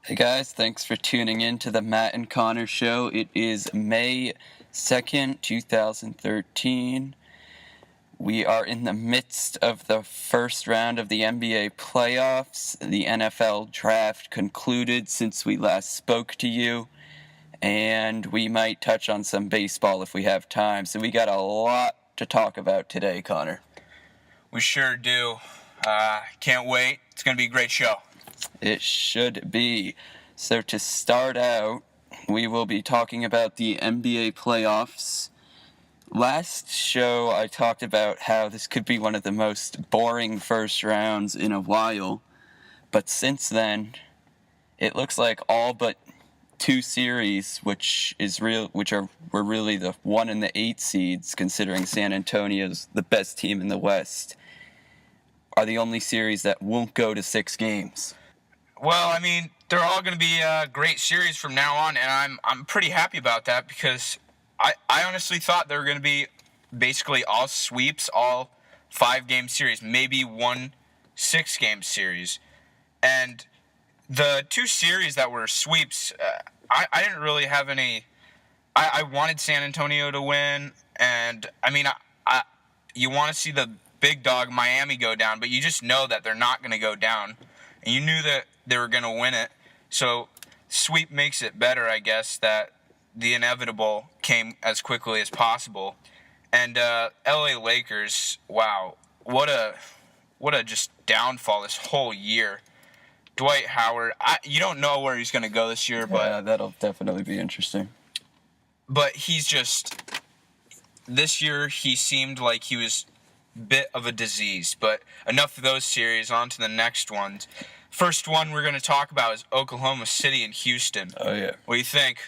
Hey guys, thanks for tuning in to the Matt and Connor Show. It is May 2nd, 2013. We are in the midst of the first round of the NBA playoffs. The NFL draft concluded since we last spoke to you, and we might touch on some baseball if we have time. So we got a lot to talk about today, Connor. We sure do. Can't wait. It's going to be a great show. It should be. So to start out, we will be talking about the NBA playoffs. Last show, I talked about how this could be one of the most boring first rounds in a while. But since then, it looks like all but two series, were really the 1 and the 8 seeds, considering San Antonio's the best team in the West, are the only series that won't go to 6 games. Well, I mean, they're all going to be a great series from now on, and I'm pretty happy about that because I honestly thought they were going to be basically all sweeps, all 5-game series, maybe one 6-game series. And the two series that were sweeps, I didn't really have any. I wanted San Antonio to win, and I mean, you want to see the big dog Miami go down, but you just know that they're not going to go down. And you knew that they were going to win it. So sweep makes it better, I guess, that the inevitable came as quickly as possible. And LA Lakers, wow, what a just downfall this whole year. Dwight Howard, you don't know where he's going to go this year, but Yeah, that'll definitely be interesting. But he's just, this year he seemed like he was a bit of a disease. But enough of those series, on to the next ones. First one we're going to talk about is Oklahoma City and Houston. Oh, yeah. What do you think?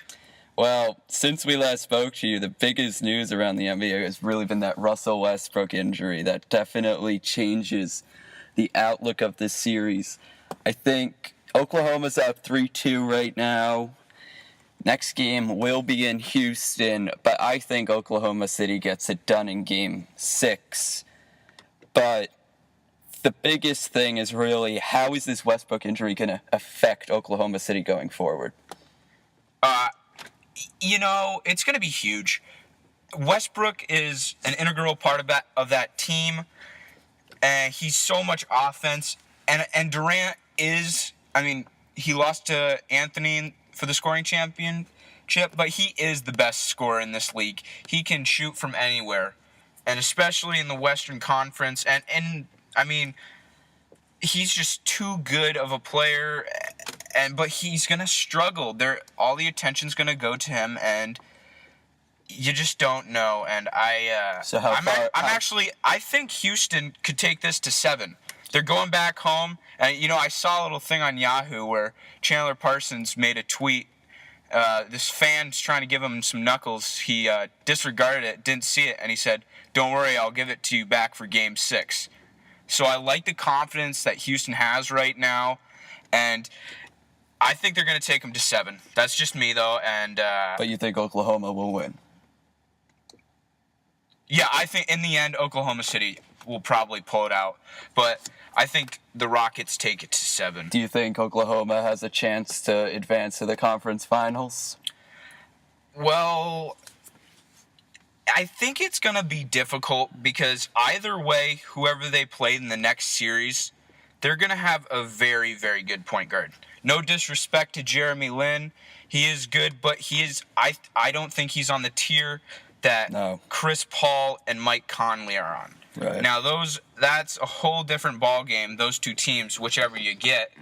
Well, since we last spoke to you, the biggest news around the NBA has really been that Russell Westbrook injury. That definitely changes the outlook of this series. I think Oklahoma's up 3-2 right now. Next game will be in Houston, but I think Oklahoma City gets it done in Game 6. But the biggest thing is really, how is this Westbrook injury going to affect Oklahoma City going forward? It's going to be huge. Westbrook is an integral part of that team, and he's so much offense. And Durant is, I mean, he lost to Anthony for the scoring championship, but he is the best scorer in this league. He can shoot from anywhere, and especially in the Western Conference. And I mean, he's just too good of a player, but he's gonna struggle. All the attention's gonna go to him, and you just don't know. And I think Houston could take this to 7. They're going back home, and I saw a little thing on Yahoo where Chandler Parsons made a tweet. This fan's trying to give him some knuckles. He disregarded it, didn't see it, and he said, "Don't worry, I'll give it to you back for Game 6." So I like the confidence that Houston has right now, and I think they're going to take them to 7. That's just me, though. And But you think Oklahoma will win? Yeah, I think in the end, Oklahoma City will probably pull it out. But I think the Rockets take it to 7. Do you think Oklahoma has a chance to advance to the conference finals? Well, I think it's going to be difficult because either way, whoever they play in the next series, they're going to have a very, very good point guard. No disrespect to Jeremy Lin. He is good, but I don't think he's on the tier that Chris Paul and Mike Conley are on. Right. Now, that's a whole different ballgame, those two teams, whichever you get.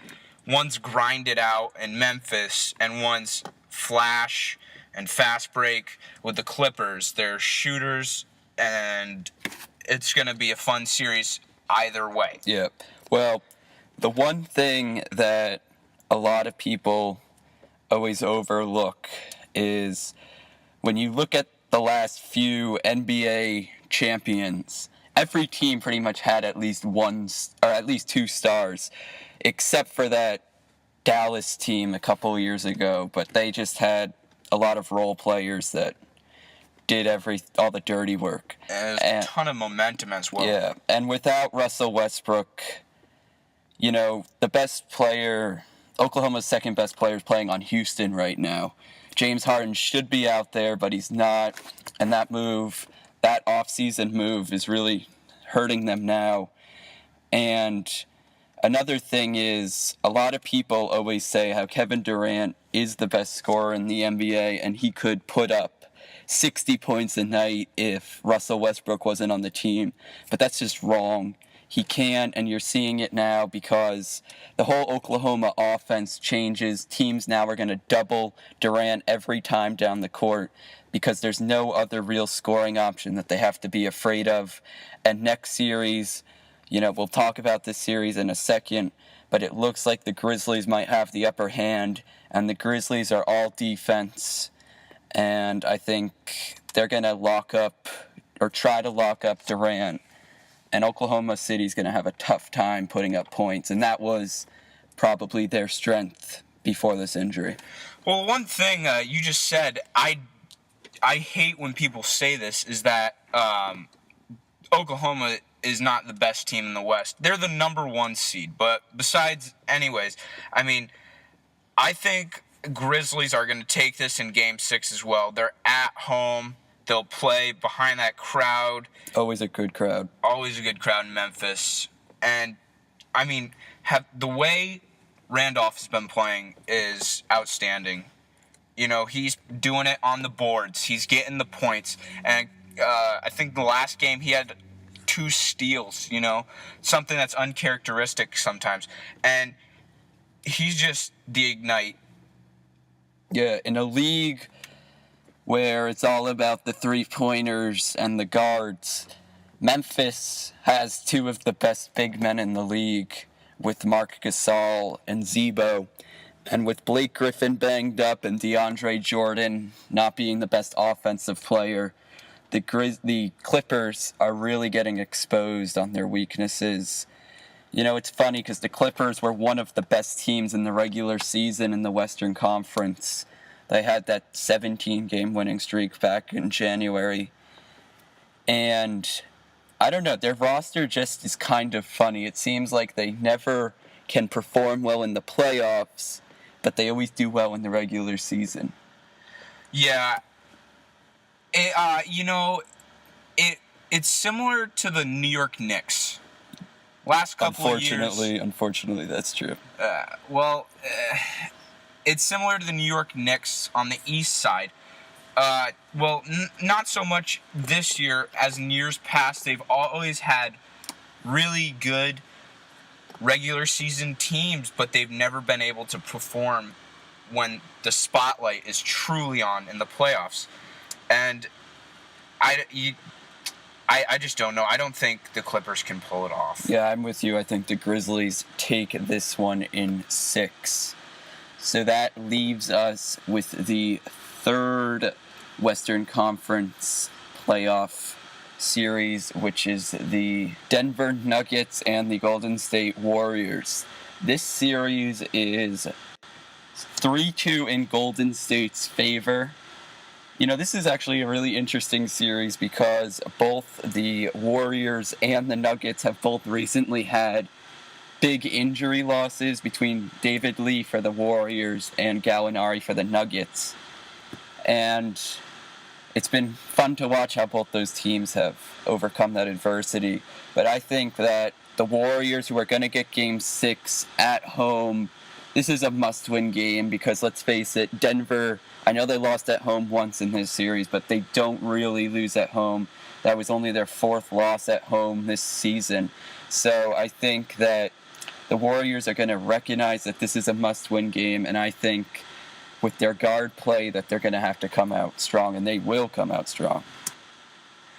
One's grinded out in Memphis, and one's flash and fast break with the Clippers. They're shooters, and it's going to be a fun series either way. Yeah. Well, the one thing that a lot of people always overlook is when you look at the last few NBA champions, every team pretty much had at least one or at least 2 stars, except for that Dallas team a couple years ago. But they just had a lot of role players that did all the dirty work. And there's a ton of momentum as well. Yeah, and without Russell Westbrook, the best player Oklahoma's second best player is playing on Houston right now. James Harden should be out there, but he's not. And that offseason move is really hurting them now. And another thing is, a lot of people always say how Kevin Durant is the best scorer in the NBA, and he could put up 60 points a night if Russell Westbrook wasn't on the team. But that's just wrong. He can, and you're seeing it now because the whole Oklahoma offense changes. Teams now are going to double Durant every time down the court because there's no other real scoring option that they have to be afraid of. And next series, we'll talk about this series in a second, but it looks like the Grizzlies might have the upper hand, and the Grizzlies are all defense, and I think they're going to lock up or try to lock up Durant. And Oklahoma City's going to have a tough time putting up points. And that was probably their strength before this injury. Well, one thing you just said, I hate when people say this, is that Oklahoma is not the best team in the West. They're the number 1 seed. But besides, anyways, I think Grizzlies are going to take this in Game 6 as well. They're at home. They'll play behind that crowd. Always a good crowd. Always a good crowd in Memphis. And, the way Randolph has been playing is outstanding. He's doing it on the boards. He's getting the points. And I think the last game he had 2 steals, something that's uncharacteristic sometimes. And he's just the ignite. Yeah, in a league where it's all about the three-pointers and the guards, Memphis has 2 of the best big men in the league with Marc Gasol and Zebo. And with Blake Griffin banged up and DeAndre Jordan not being the best offensive player, the Clippers are really getting exposed on their weaknesses. It's funny because the Clippers were one of the best teams in the regular season in the Western Conference. They had that 17-game winning streak back in January. And I don't know, their roster just is kind of funny. It seems like they never can perform well in the playoffs, but they always do well in the regular season. Yeah. It's similar to the New York Knicks. Last couple of years. Unfortunately, that's true. It's similar to the New York Knicks on the East side. Not so much this year as in years past. They've always had really good regular season teams, but they've never been able to perform when the spotlight is truly on in the playoffs. And I just don't know. I don't think the Clippers can pull it off. Yeah, I'm with you. I think the Grizzlies take this one in 6. So that leaves us with the third Western Conference playoff series, which is the Denver Nuggets and the Golden State Warriors. This series is 3-2 in Golden State's favor. This is actually a really interesting series because both the Warriors and the Nuggets have both recently had big injury losses between David Lee for the Warriors and Gallinari for the Nuggets. And it's been fun to watch how both those teams have overcome that adversity. But I think that the Warriors, who are going to get Game 6 at home, this is a must-win game because, let's face it, Denver, I know they lost at home once in this series, but they don't really lose at home. That was only their 4th loss at home this season. So I think that the Warriors are going to recognize that this is a must-win game, and I think with their guard play that they're going to have to come out strong, and they will come out strong.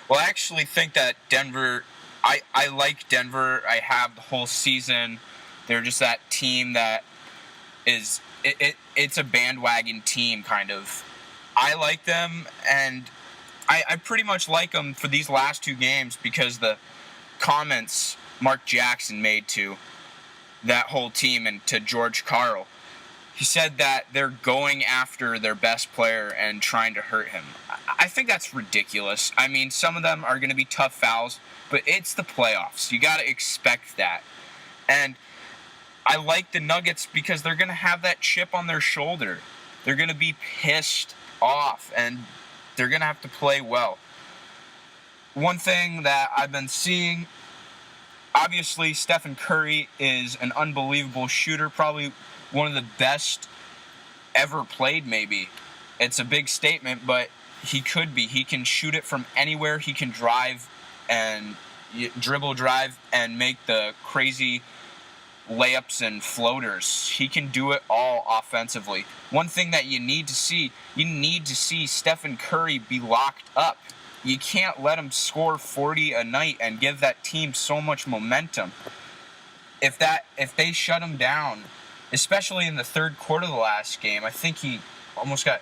Well, I actually think that Denver, I like Denver. I have the whole season. They're just that team that is, it's a bandwagon team, kind of. I like them, and I pretty much like them for these last 2 games because the comments Mark Jackson made to that whole team and to George Karl. He said that they're going after their best player and trying to hurt him. I think that's ridiculous. I mean, some of them are going to be tough fouls, but it's the playoffs. You got to expect that. And I like the Nuggets because they're going to have that chip on their shoulder. They're going to be pissed off, and they're going to have to play well. One thing that I've been seeing, obviously Stephen Curry is an unbelievable shooter, probably one of the best ever played maybe. It's a big statement, but he could be. He can shoot it from anywhere. He can drive and dribble drive and make the crazy layups and floaters. He can do it all offensively. One thing that you need to see Stephen Curry be locked up. You can't let him score 40 a night and give that team so much momentum. If they shut him down, especially in the third quarter of the last game, I think he almost got,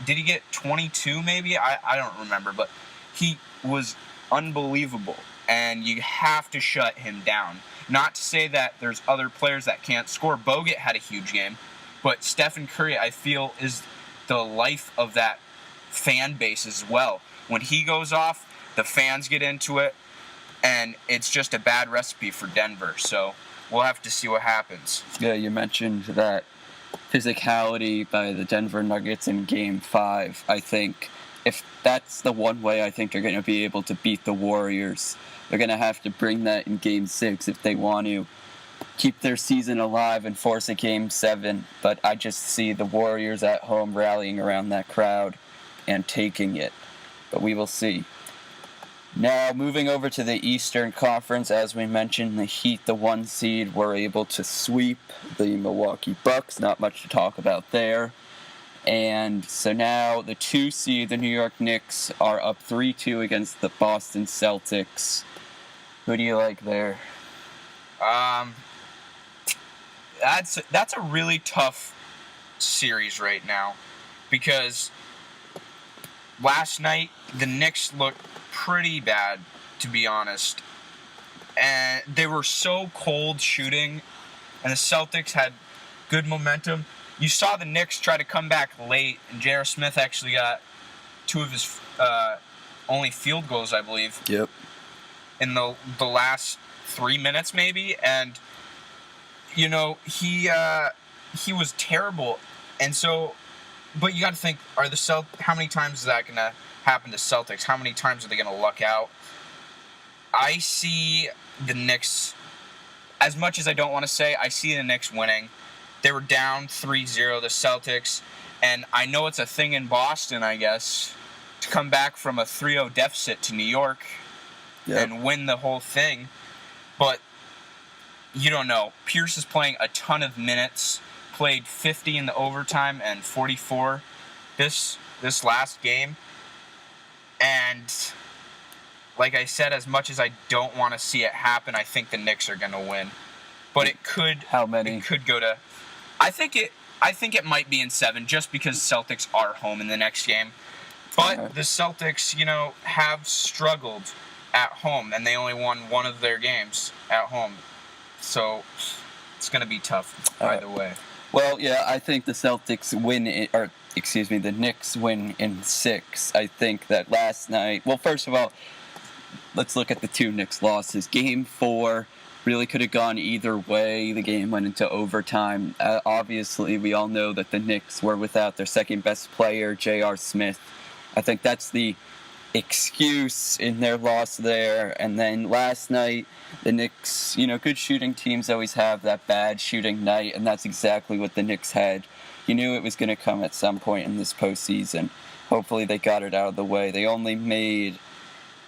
did he get 22 maybe? I don't remember, but he was unbelievable, and you have to shut him down. Not to say that there's other players that can't score. Bogut had a huge game, but Stephen Curry, I feel, is the life of that fan base as well. When he goes off, the fans get into it, and it's just a bad recipe for Denver. So we'll have to see what happens. Yeah, you mentioned that physicality by the Denver Nuggets in Game 5. I think if that's the one way I think they're going to be able to beat the Warriors, they're going to have to bring that in Game 6 if they want to keep their season alive and force a Game 7. But I just see the Warriors at home rallying around that crowd and taking it. But we will see. Now, moving over to the Eastern Conference, as we mentioned, the Heat, the 1 seed, were able to sweep the Milwaukee Bucks. Not much to talk about there. And so now the 2 seed, the New York Knicks, are up 3-2 against the Boston Celtics. Who do you like there? That's a really tough series right now, because last night the Knicks looked pretty bad, to be honest, and they were so cold shooting, and the Celtics had good momentum. You saw the Knicks try to come back late, and J.R. Smith actually got 2 of his only field goals, I believe. Yep. In the last 3 minutes, maybe, and you know he was terrible, and so. But you got to think: how many times is that going to happen to Celtics? How many times are they going to luck out? I see the Knicks. As much as I don't want to say, I see the Knicks winning. They were down 3-0, the Celtics, and I know it's a thing in Boston, I guess, to come back from a 3-0 deficit to New York. Yep. And win the whole thing. But you don't know. Pierce is playing a ton of minutes. Played 50 in the overtime and 44 this last game. And like I said, as much as I don't want to see it happen, I think the Knicks are going to win. But it could. How many? It could go to. I think it might be in 7, just because Celtics are home in the next game. But the Celtics, have struggled at home, and they only won 1 of their games at home. So it's going to be tough either way. Well, yeah, I think the Celtics win, the Knicks win in 6. I think that last night, well, first of all, let's look at the 2 Knicks losses. Game 4 really could have gone either way. The game went into overtime. Obviously, we all know that the Knicks were without their second best player, J.R. Smith. I think that's the excuse in their loss there. And then last night, the Knicks, good shooting teams always have that bad shooting night, and that's exactly what the Knicks had. You knew it was going to come at some point in this postseason. Hopefully they got it out of the way. They only made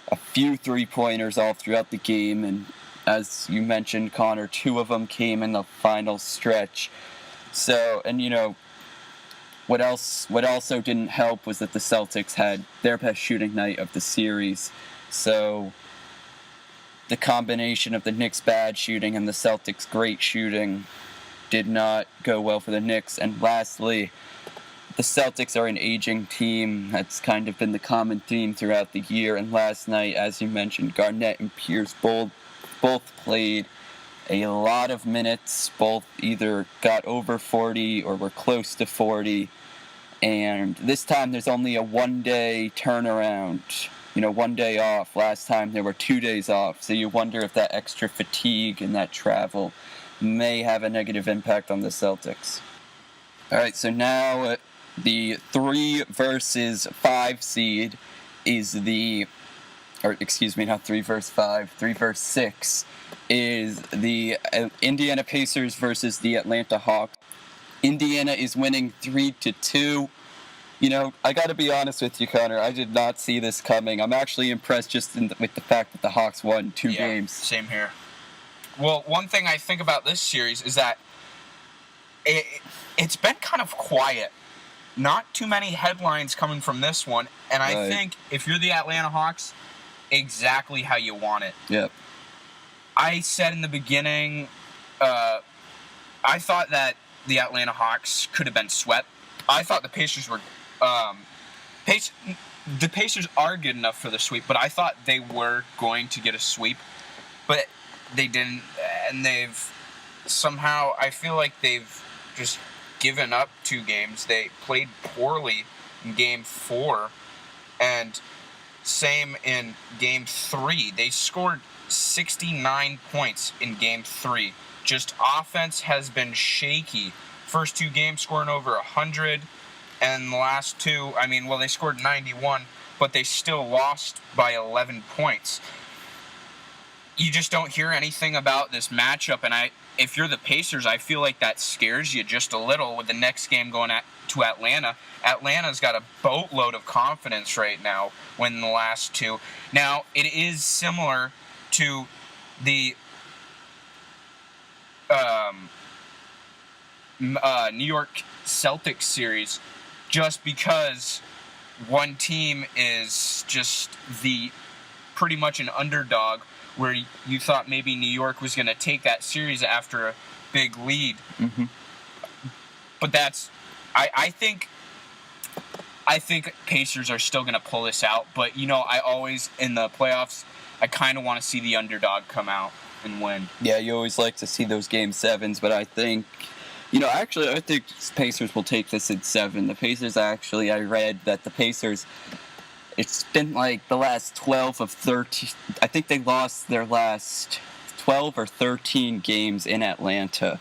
a few three-pointers all throughout the game, and as you mentioned, Connor, 2 of them came in the final stretch. So, and what also didn't help was that the Celtics had their best shooting night of the series. So the combination of the Knicks' bad shooting and the Celtics' great shooting did not go well for the Knicks. And lastly, the Celtics are an aging team. That's kind of been the common theme throughout the year. And last night, as you mentioned, Garnett and Pierce both played a lot of minutes. Both either got over 40 or were close to 40. And this time there's only a 1-day turnaround, 1 day off. Last time there were 2 days off. So you wonder if that extra fatigue and that travel, may have a negative impact on the Celtics. All right, so now the 3 versus 5 seed is not 3 versus 5, 3 versus 6 is the Indiana Pacers versus the Atlanta Hawks. Indiana is winning 3-2. You know, I got to be honest with you, Connor. I did not see this coming. I'm actually impressed just with the fact that the Hawks won 2 games. Same here. Well, one thing I think about this series is that it's been kind of quiet. Not too many headlines coming from this one. And I think if you're the Atlanta Hawks, exactly how you want it. Yep. I said in the beginning, I thought that the Atlanta Hawks could have been swept. I thought the Pacers were... the Pacers are good enough for the sweep, but I thought they were going to get a sweep, but they didn't, and they've somehow, I feel like they've just given up 2 games. They played poorly in Game 4, and same in Game 3. They scored 69 points in Game 3. Just offense has been shaky. First 2 games scoring over 100, and the last 2, they scored 91, but they still lost by 11 points. You just don't hear anything about this matchup, and if you're the Pacers, I feel like that scares you just a little with the next game going to Atlanta. Atlanta's got a boatload of confidence right now, winning the last 2. Now, it is similar to the New York Celtics series, just because one team is just pretty much an underdog, where you thought maybe New York was going to take that series after a big lead. Mm-hmm. But I think Pacers are still going to pull this out. But, I always, in the playoffs, I kind of want to see the underdog come out and win. Yeah, you always like to see those Game 7s, but I think... I think Pacers will take this in 7. The Pacers, I read that the Pacers, it's been like the last 12 of 13, I think they lost their last 12 or 13 games in Atlanta.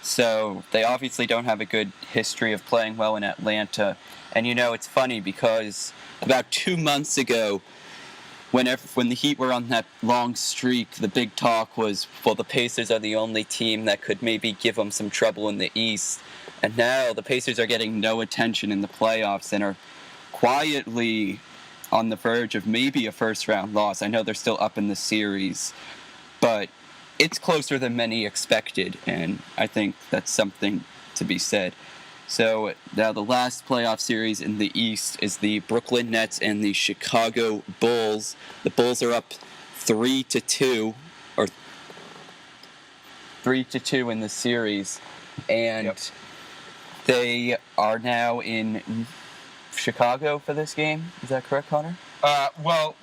So they obviously don't have a good history of playing well in Atlanta. And it's funny because about 2 months ago, when the Heat were on that long streak, the big talk was, well, the Pacers are the only team that could maybe give them some trouble in the East. And now the Pacers are getting no attention in the playoffs and are quietly on the verge of maybe a first-round loss. I know they're still up in the series, but it's closer than many expected, and I think that's something to be said. So now the last playoff series in the East is the Brooklyn Nets and the Chicago Bulls. The Bulls are up 3-2 in the series, and they are now in Chicago for this game. Is that correct, Connor? The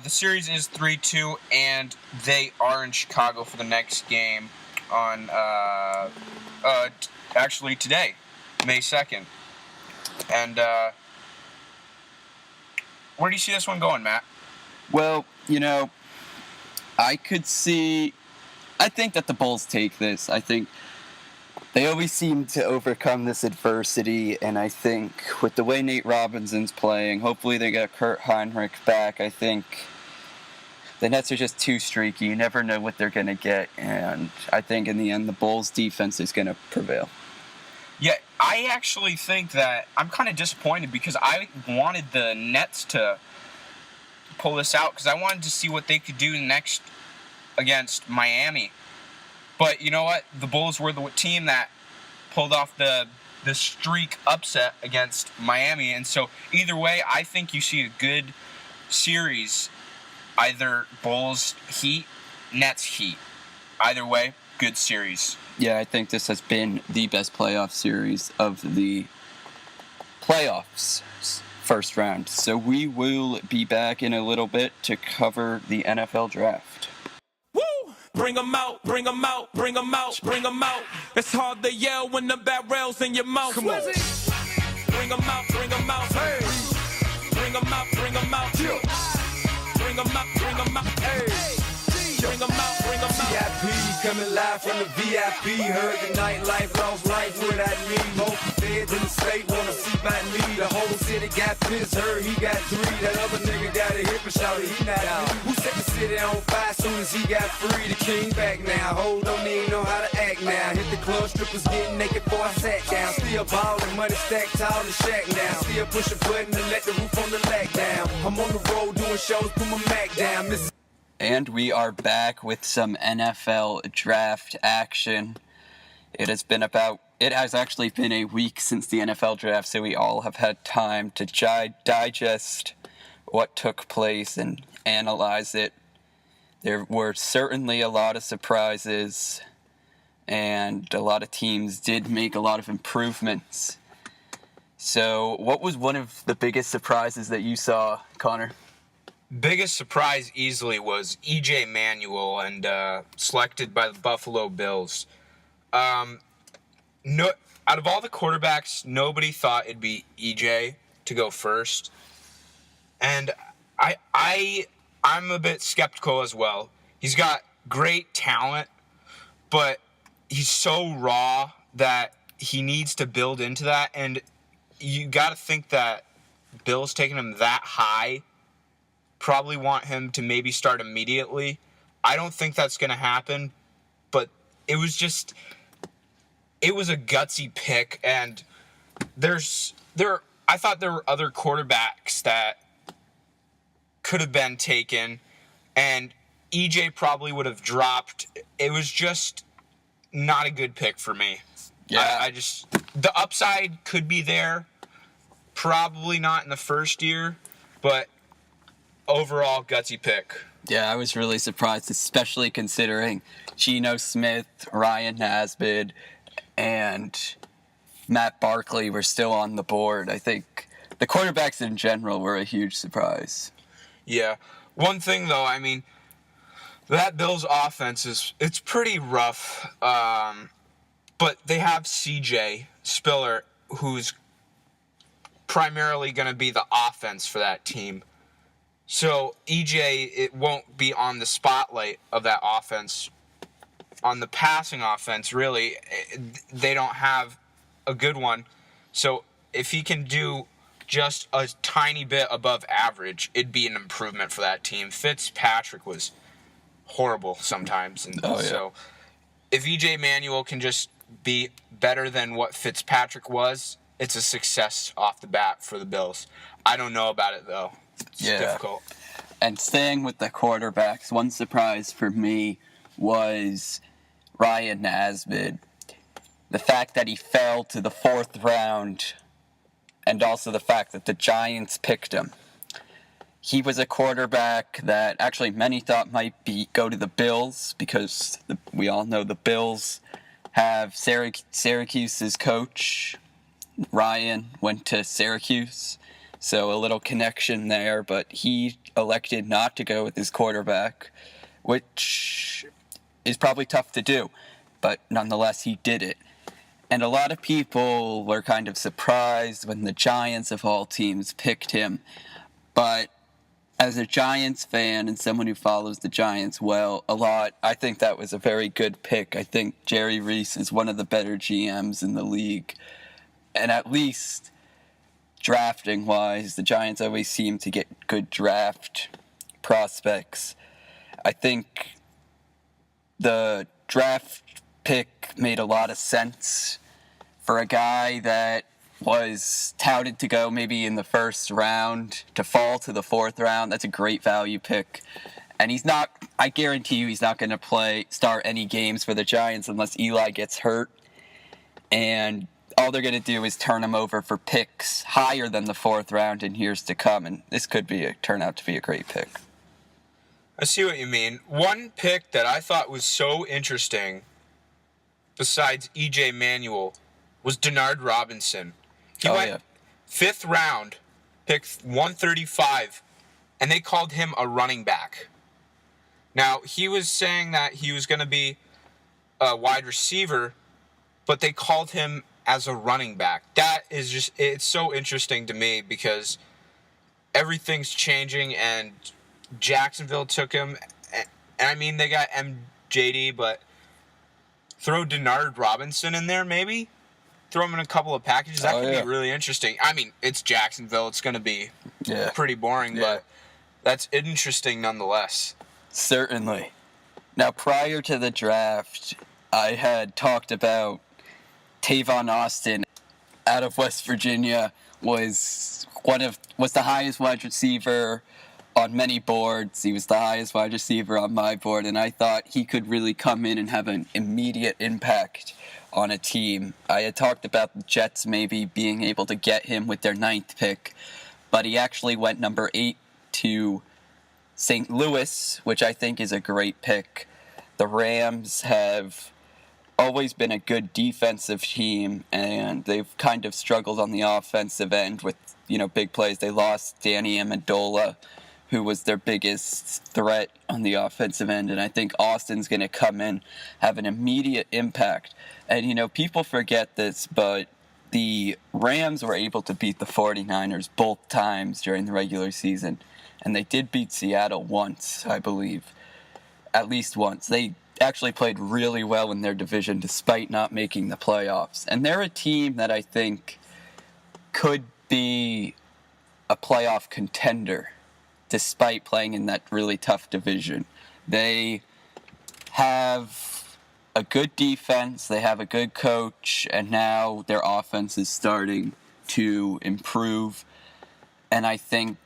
series is 3-2, and they are in Chicago for the next game on actually today. May 2nd. And where do you see this one going, Matt? Well, I think that the Bulls take this. I think they always seem to overcome this adversity, and I think with the way Nate Robinson's playing, hopefully they get Kurt Heinrich back. I think the Nets are just too streaky. You never know what they're going to get, and I think in the end the Bulls' defense is going to prevail. Yeah, I actually think that I'm kind of disappointed because I wanted the Nets to pull this out because I wanted to see what they could do next against Miami. But you know what? The Bulls were the team that pulled off the streak upset against Miami. And so either way, I think you see a good series. Either Bulls Heat, Nets Heat. Either way, good series. Yeah, I think this has been the best playoff series of the playoffs first round. So we will be back in a little bit to cover the NFL draft. Woo! Bring 'em out, bring 'em out, bring 'em out, bring 'em out. It's hard to yell when the barrel's in your mouth. Come on. Bring 'em out, bring 'em out. Hey. Bring 'em out, bring 'em out. Bring 'em out, bring 'em out. Hey. Bring 'em out, bring 'em out. coming live from the VIP. Heard the nightlife, lost life without me. Most feds in the state wanna see by me. The whole city got pissed, heard he got 3. That other nigga got a hip and shouted he not out. Who set the city on fire soon as he got free? The king back now, hold don't even know how to act now. Hit the club, strippers getting naked before I sat down. Still ballin', money stacked tall and shack now. Still push a button and let the roof on the lag down. I'm on the road doing shows, put my Mac down. And we are back with some NFL draft action. It has actually been a week since the NFL draft, so we all have had time to digest what took place and analyze it. There were certainly a lot of surprises, and a lot of teams did make a lot of improvements. So, what was one of the biggest surprises that you saw, Connor? Biggest surprise easily was E.J. Manuel and selected by the Buffalo Bills. No, out of all the quarterbacks, nobody thought it'd be E.J. to go first, and I'm a bit skeptical as well. He's got great talent, but he's so raw that he needs to build into that, and you got to think that Bills taking him that high probably want him to maybe start immediately. I don't think that's going to happen, but it was a gutsy pick, and I thought there were other quarterbacks that could have been taken, and EJ probably would have dropped. It was just not a good pick for me. Yeah. The upside could be there, probably not in the first year, but overall gutsy pick. Yeah, I was really surprised, especially considering Geno Smith, Ryan Nesbitt, and Matt Barkley were still on the board. I think the quarterbacks in general were a huge surprise. Yeah. One thing, though, I mean, that Bills offense it's pretty rough, but they have CJ Spiller, who's primarily going to be the offense for that team. So EJ, it won't be on the spotlight of that offense. On the passing offense, really, they don't have a good one. So if he can do just a tiny bit above average, it'd be an improvement for that team. Fitzpatrick was horrible sometimes. And so if EJ Manuel can just be better than what Fitzpatrick was, it's a success off the bat for the Bills. I don't know about it, though. It's difficult. And staying with the quarterbacks, one surprise for me was Ryan Nesbitt. The fact that he fell to the 4th round, and also the fact that the Giants picked him. He was a quarterback that actually many thought might go to the Bills, because we all know the Bills have Syracuse's coach. Ryan went to Syracuse. So a little connection there, but he elected not to go with his quarterback, which is probably tough to do, but nonetheless he did it. And a lot of people were kind of surprised when the Giants of all teams picked him, but as a Giants fan and someone who follows the Giants a lot, I think that was a very good pick. I think Jerry Reese is one of the better GMs in the league, and at least drafting-wise, the Giants always seem to get good draft prospects. I think the draft pick made a lot of sense for a guy that was touted to go maybe in the 1st round to fall to the 4th round. That's a great value pick. And I guarantee you he's not going to start any games for the Giants unless Eli gets hurt. And all they're going to do is turn him over for picks higher than the 4th round in years to come, and this could turn out to be a great pick. I see what you mean. One pick that I thought was so interesting, besides E.J. Manuel, was Denard Robinson. He went 5th round, picked 135, and they called him a running back. Now, he was saying that he was going to be a wide receiver, but they called him as a running back. That is it's so interesting to me because everything's changing, and Jacksonville took him, and I mean, they got MJD, but Throw Denard Robinson in there, maybe. Throw him in a couple of packages. That could be really interesting. I mean, it's Jacksonville. It's going to be pretty boring, but that's interesting nonetheless. Certainly. Now, prior to the draft, I had talked about Tavon Austin out of West Virginia was the highest wide receiver on many boards. He was the highest wide receiver on my board, and I thought he could really come in and have an immediate impact on a team. I had talked about the Jets maybe being able to get him with their 9th pick, but he actually went number 8 to St. Louis, which I think is a great pick. The Rams have always been a good defensive team, and they've kind of struggled on the offensive end with, big plays. They lost Danny Amendola, who was their biggest threat on the offensive end, and I think Austin's going to come in, have an immediate impact. And, people forget this, but the Rams were able to beat the 49ers both times during the regular season, and they did beat Seattle once, I believe. At least once. They actually played really well in their division despite not making the playoffs. And they're a team that I think could be a playoff contender despite playing in that really tough division. They have a good defense, they have a good coach, and now their offense is starting to improve. And I think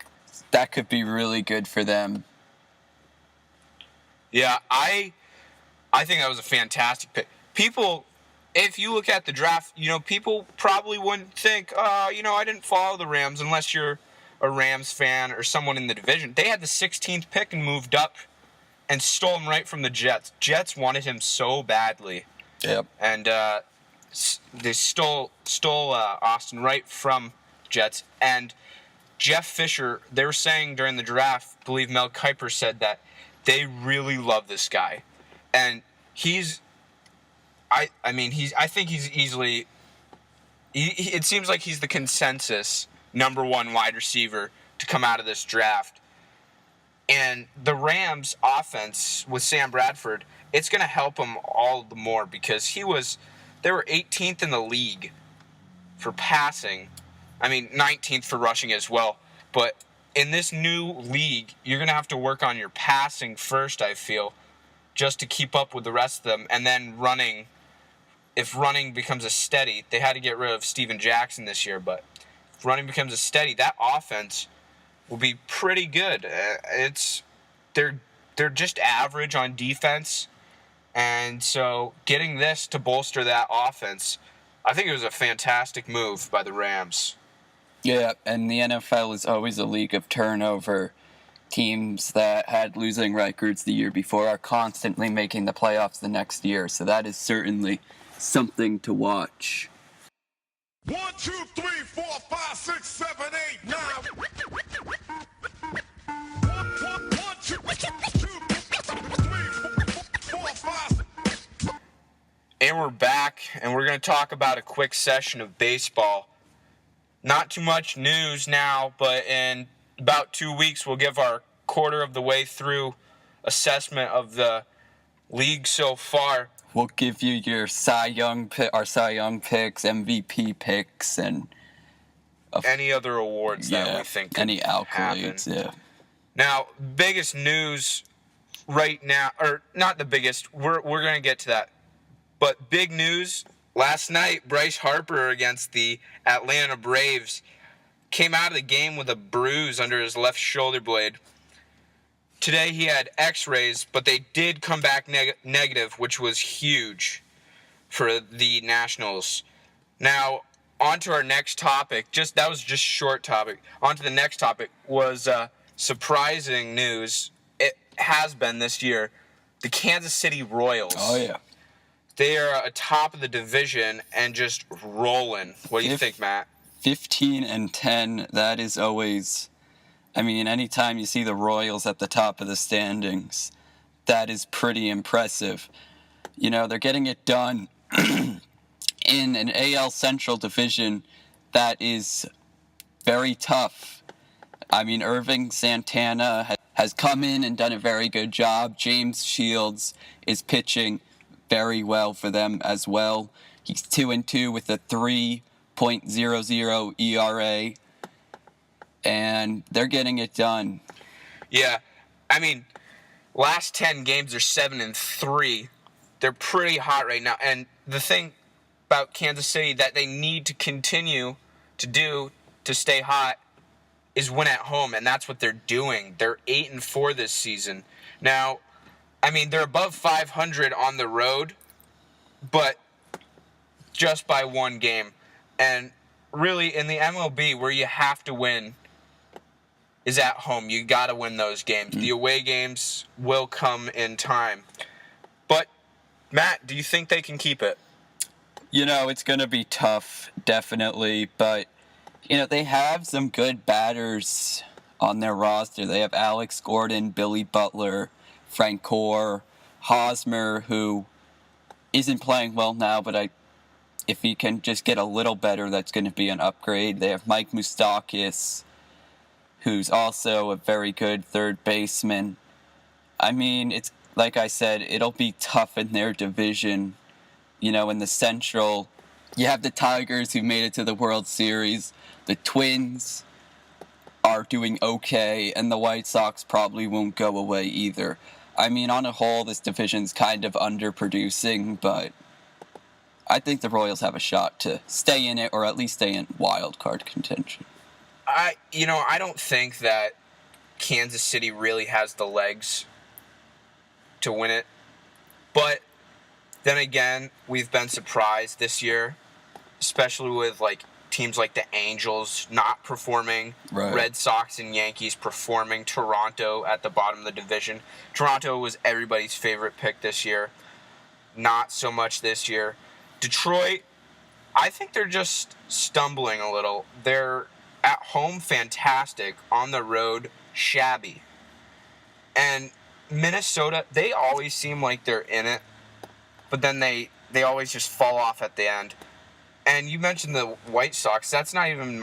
that could be really good for them. Yeah, I think that was a fantastic pick. People, if you look at the draft, people probably wouldn't think, I didn't follow the Rams unless you're a Rams fan or someone in the division. They had the 16th pick and moved up and stole him right from the Jets. Jets wanted him so badly. Yep. And they stole Austin right from Jets. And Jeff Fisher, they were saying during the draft, I believe Mel Kiper said that they really love this guy. And I think he's easily, it seems like he's the consensus number 1 wide receiver to come out of this draft. And the Rams offense with Sam Bradford, it's going to help him all the more because they were 18th in the league for passing. 19th for rushing as well. But in this new league, you're going to have to work on your passing first, I feel, just to keep up with the rest of them. And then running, if running becomes a steady, they had to get rid of Steven Jackson this year, but if running becomes a steady, that offense will be pretty good. They're just average on defense, and so getting this to bolster that offense, I think it was a fantastic move by the Rams. Yeah, and the NFL is always a league of turnover. Teams that had losing records the year before are constantly making the playoffs the next year, so that is certainly something to watch. 1, 2, 3, 4, 5, 6, 7, 8, 9. 1, 2, 3, 4, 5. And we're back, and we're going to talk about a quick session of baseball. Not too much news now, but in about 2 weeks, we'll give our quarter of the way through assessment of the league so far. We'll give you your Cy Young picks, MVP picks, and any other awards that we think could any accolades. Happen. Yeah. Now, biggest news right now, or not the biggest. We're going to get to that, but big news last night. Bryce Harper against the Atlanta Braves came out of the game with a bruise under his left shoulder blade. Today he had x-rays, but they did come back negative, which was huge for the Nationals. Now, on to our next topic. That was just short topic. On to the next topic was surprising news. It has been this year. The Kansas City Royals. Oh, yeah. They are atop of the division and just rolling. What do you think, Matt? 15-10, that is always... anytime you see the Royals at the top of the standings, that is pretty impressive. They're getting it done in an AL Central division that is very tough. Irving Santana has come in and done a very good job. James Shields is pitching very well for them as well. He's 2-2 with a 3.00 ERA, and they're getting it done. Yeah, I mean, last 10 games are 7-3. They're pretty hot right now. And the thing about Kansas City that they need to continue to do to stay hot is win at home, and that's what they're doing. They're 8-4 this season. Now, I mean, they're above 500 on the road, but just by one game. And really, in the MLB, where you have to win is at home. You got to win those games. The away games will come in time. But, Matt, do you think they can keep it? You know, it's going to be tough, definitely, but, you know, they have some good batters on their roster. They have Alex Gordon, Billy Butler, Frank Gore, Hosmer, who isn't playing well now, but if he can just get a little better, that's going to be an upgrade. They have Mike Moustakas, who's also a very good third baseman. I mean, it's like I said, it'll be tough in their division. You know, in the Central, you have the Tigers who made it to the World Series. The Twins are doing okay, and the White Sox probably won't go away either. I mean, on a whole, this division's kind of underproducing, but I think the Royals have a shot to stay in it, or at least stay in wild card contention. I don't think that Kansas City really has the legs to win it. But then again, we've been surprised this year, especially with teams like the Angels not performing, right. Red Sox and Yankees performing, Toronto at the bottom of the division. Toronto was everybody's favorite pick this year. Not so much this year. Detroit, I think they're just stumbling a little. They're at home fantastic, on the road shabby. And Minnesota, they always seem like they're in it, but then they always just fall off at the end. And you mentioned the White Sox. That's not even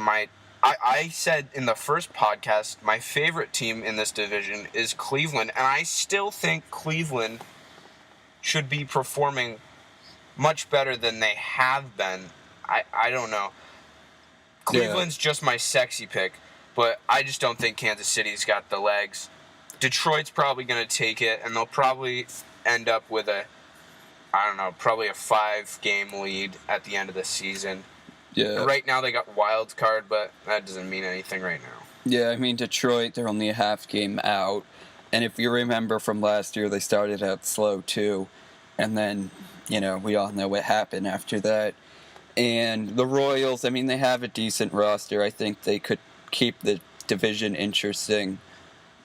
I said in the first podcast, my favorite team in this division is Cleveland, and I still think Cleveland should be performing much better than they have been. I don't know. Cleveland's just my sexy pick, but I just don't think Kansas City's got the legs. Detroit's probably going to take it, and they'll probably end up with probably a 5-game lead at the end of the season. Yeah. Right now they got wild card, but that doesn't mean anything right now. Yeah, I mean, Detroit, they're only a half game out. And if you remember from last year, they started out slow too. And then, you know, we all know what happened after that. And the Royals, I mean, they have a decent roster. I think they could keep the division interesting.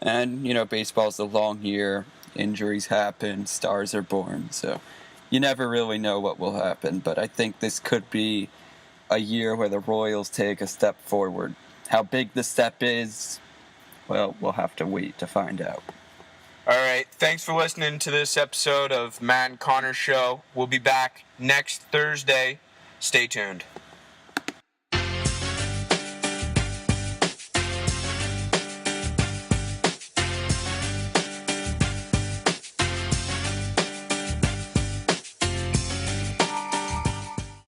And, you know, baseball's a long year. Injuries happen. Stars are born. So you never really know what will happen. But I think this could be a year where the Royals take a step forward. How big the step is, well, we'll have to wait to find out. All right. Thanks for listening to this episode of Matt and Connor Show. We'll be back next Thursday. Stay tuned.